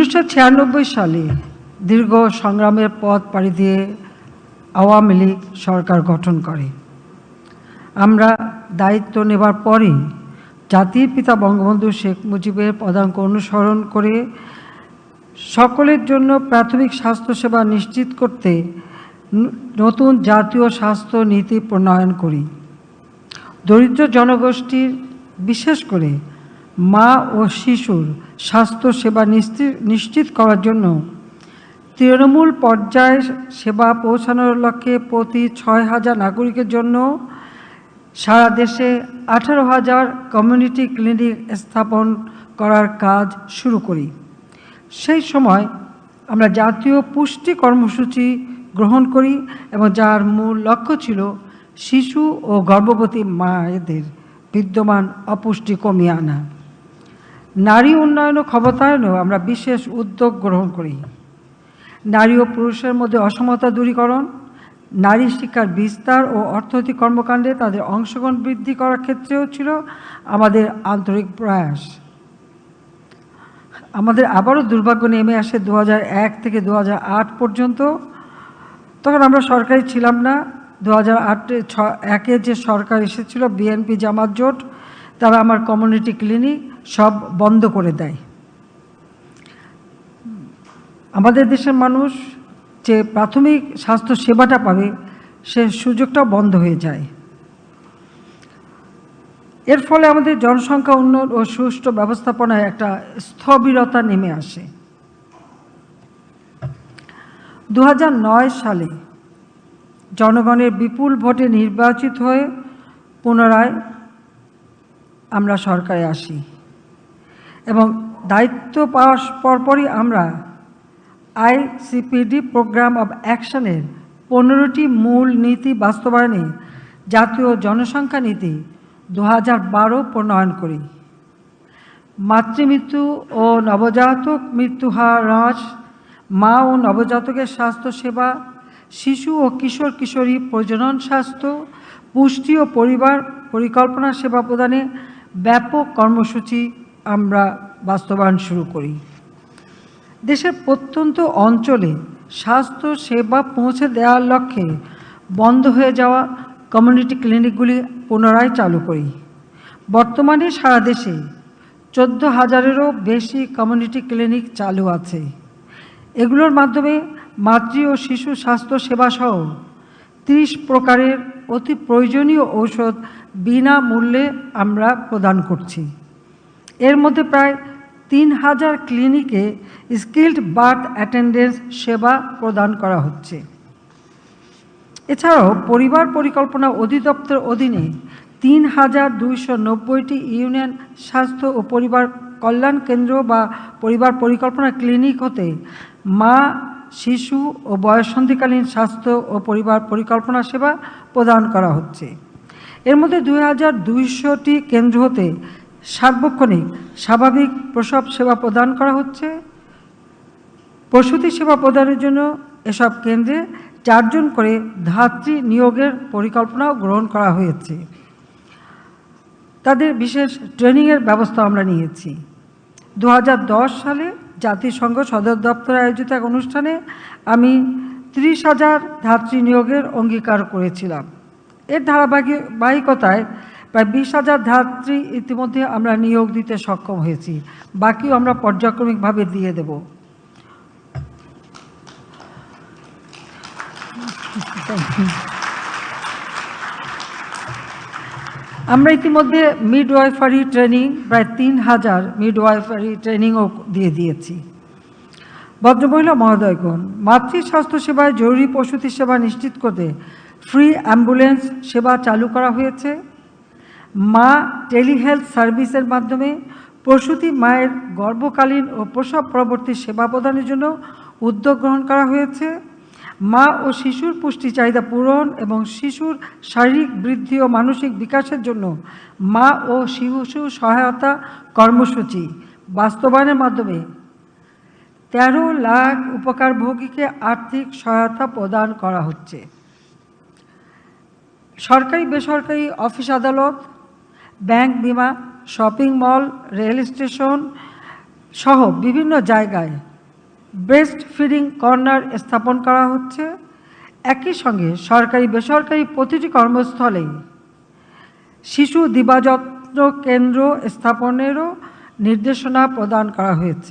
1996 সালে দীর্ঘ সংগ্রামের পথ পাড়ি দিয়ে আওয়ামী লীগ সরকার গঠন করে। আমরা দায়িত্ব নেবার পরেই জাতির পিতা বঙ্গবন্ধু শেখ মুজিবের পদাঙ্ক অনুসরণ করে সকলের জন্য প্রাথমিক স্বাস্থ্যসেবা নিশ্চিত করতে নতুন জাতীয় স্বাস্থ্য নীতি প্রণয়ন করি। দরিদ্র জনগোষ্ঠীর বিশেষ করে মা ও শিশুর স্বাস্থ্যসেবা নিশ্চিত করার জন্য তৃণমূল পর্যায়ে সেবা পৌঁছানোর লক্ষ্যে প্রতি 6,000 নাগরিকের জন্য সারা দেশে 18,000 কমিউনিটি ক্লিনিক স্থাপন করার কাজ শুরু করি। সেই সময় আমরা জাতীয় পুষ্টি কর্মসূচি গ্রহণ করি এবং যার মূল লক্ষ্য ছিল শিশু ও গর্ভবতী মায়েদের বিদ্যমান অপুষ্টি কমিয়ে আনা। নারী উন্নয়ন ও ক্ষমতায়নেও আমরা বিশেষ উদ্যোগ গ্রহণ করি। নারী ও পুরুষের মধ্যে অসমতা দূরীকরণ, নারী শিক্ষার বিস্তার ও অর্থনৈতিক কর্মকাণ্ডে তাদের অংশগ্রহণ বৃদ্ধি করার ক্ষেত্রেও ছিল আমাদের আন্তরিক প্রয়াস। আমাদের আবারও দুর্ভাগ্য নেমে আসে 2001 থেকে 2008 পর্যন্ত। তখন আমরা সরকারি ছিলাম না। 2001-এ যে সরকার এসেছিল বিএনপি জামাত জোট, তারা আমার কমিউনিটি ক্লিনিক সব বন্ধ করে দেয়। আমাদের দেশের মানুষ যে প্রাথমিক স্বাস্থ্য সেবাটা পাবে সে সুযোগটাও বন্ধ হয়ে যায়। এর ফলে আমাদের জনসংখ্যা উন্নয়ন ও সুষ্ঠু ব্যবস্থাপনায় একটা স্থবিরতা নেমে আসে। 2009 সালে জনগণের বিপুল ভোটে নির্বাচিত হয়ে পুনরায় আমরা সরকারে আসি এবং দায়িত্ব পাওয়ার পরপরই আমরা ICPD প্রোগ্রাম অব অ্যাকশনের 15টি মূল নীতি বাস্তবায়নে জাতীয় জনসংখ্যা নীতি 2012 প্রণয়ন করি। মাতৃমৃত্যু ও নবজাতক মৃত্যু হার হ্রাস, মা ও নবজাতকের স্বাস্থ্যসেবা, শিশু ও কিশোর কিশোরী প্রজনন স্বাস্থ্য, পুষ্টি ও পরিবার পরিকল্পনা সেবা প্রদানে ব্যাপক কর্মসূচি আমরা বাস্তবায়ন শুরু করি। দেশের প্রত্যন্ত অঞ্চলে স্বাস্থ্য সেবা পৌঁছে দেওয়ার লক্ষ্যে বন্ধ হয়ে যাওয়া কমিউনিটি ক্লিনিকগুলি পুনরায় চালু করি। বর্তমানে সারা দেশে 14,000-এরও বেশি কমিউনিটি ক্লিনিক চালু আছে। এগুলোর মাধ্যমে মাতৃ ও শিশু স্বাস্থ্য সেবাসহ 30 প্রকারের অতি প্রয়োজনীয় ঔষধ বিনামূল্যে আমরা প্রদান করছি। এর মধ্যে প্রায় 3,000 ক্লিনিকে স্কিল্ড বার্থ অ্যাটেন্ডেন্স সেবা প্রদান করা হচ্ছে। এছাড়াও পরিবার পরিকল্পনা অধিদপ্তরের অধীনে 3,290টি ইউনিয়ন স্বাস্থ্য ও পরিবার কল্যাণ কেন্দ্র বা পরিবার পরিকল্পনা ক্লিনিক হতে মা, শিশু ও বয়ঃসন্ধিকালীন স্বাস্থ্য ও পরিবার পরিকল্পনা সেবা প্রদান করা হচ্ছে। এর মধ্যে 2,200টি কেন্দ্র হতে সার্বক্ষণিক স্বাভাবিক প্রসব সেবা প্রদান করা হচ্ছে। প্রসূতি সেবা প্রদানের জন্য এসব কেন্দ্রে 4 জন করে ধাত্রী নিয়োগের পরিকল্পনাও গ্রহণ করা হয়েছে। তাদের বিশেষ ট্রেনিংয়ের ব্যবস্থা আমরা নিয়েছি। 2010 সালে জাতিসংঘ সদর দপ্তরে আয়োজিত এক অনুষ্ঠানে আমি 30,000 ধাত্রী নিয়োগের অঙ্গীকার করেছিলাম। এর ধারাবাহিকতায় প্রায় 20,000 ধাত্রী ইতিমধ্যে আমরা নিয়োগ দিতে সক্ষম হয়েছি। বাকিও আমরা পর্যায়ক্রমিকভাবে দিয়ে দেব। আমরা ইতিমধ্যে মিডওয়াইফারি ট্রেনিং প্রায় 3,000 মিডওয়াইফারি ট্রেনিংও দিয়ে দিয়েছি। ভদ্রমহিলা মহোদয়গণ, মাতৃ স্বাস্থ্যসেবায় জরুরি প্রসূতি সেবা নিশ্চিত করতে ফ্রি অ্যাম্বুলেন্স সেবা চালু করা হয়েছে। মা টেলিহেলথ সার্ভিসের মাধ্যমে প্রসূতি মায়ের গর্ভকালীন ও প্রসব পরবর্তী সেবা প্রদানের জন্য উদ্যোগ গ্রহণ করা হয়েছে। মা ও শিশুর পুষ্টি চাহিদা পূরণ এবং শিশুর শারীরিক বৃদ্ধি ও মানসিক বিকাশের জন্য মা ও শিশু সহায়তা কর্মসূচি বাস্তবায়নের মাধ্যমে 13 লাখ উপকারভোগীকে আর্থিক সহায়তা প্রদান করা হচ্ছে। সরকারি বেসরকারি অফিস আদালত, ব্যাংক, বিমা, শপিং মল, রেল স্টেশন সহ বিভিন্ন জায়গায় ব্রেস্ট ফিডিং কর্নার স্থাপন করা হচ্ছে। একই সঙ্গে সরকারি বেসরকারি প্রতিটি কর্মস্থলে শিশু দিবাযত্ন কেন্দ্র স্থাপনেরও নির্দেশনা প্রদান করা হয়েছে।